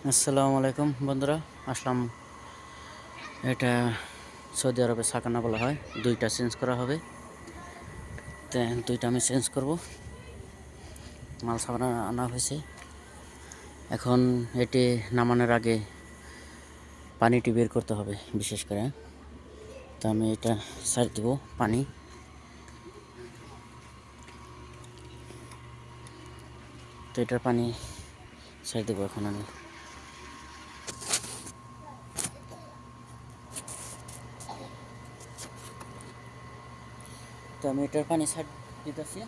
আসসালামু আলাইকুম বন্ধুরা, আসলাম। এটা সৌদি আরবে সাকানা বলা হয়। দুইটা চেঞ্জ করা হবে, দুইটা আমি চেঞ্জ করব। মাল সাকানা আনা হয়েছে। এখন এটি নামানোর আগে পানিটি বের করতে হবে বিশেষ করে। তো আমি এটা সাইড দেব পানি। তো এটার পানি সাইড দেবো এখন আমি। তো আমি এটার পানি সাইড দিতেছি।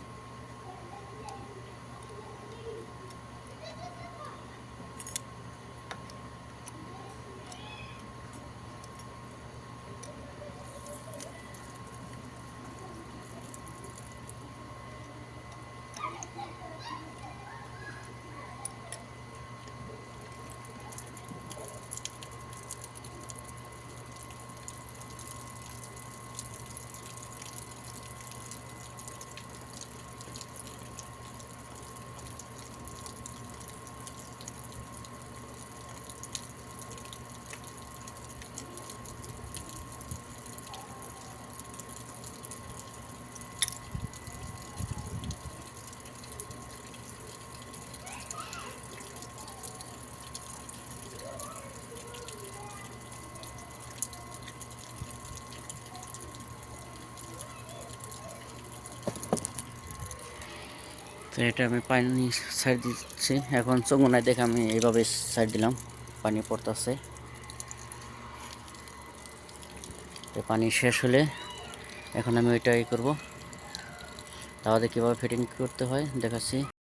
তো এটা আমি পানি সাইড দিচ্ছি। এখন চমুনায় দেখে আমি এইভাবে সাইড দিলাম, পানি পড়তেছে। পানি শেষ হলে এখন আমি ওইটাই করব। তাহলে কীভাবে ফিটিং করতে হয় দেখাচ্ছি।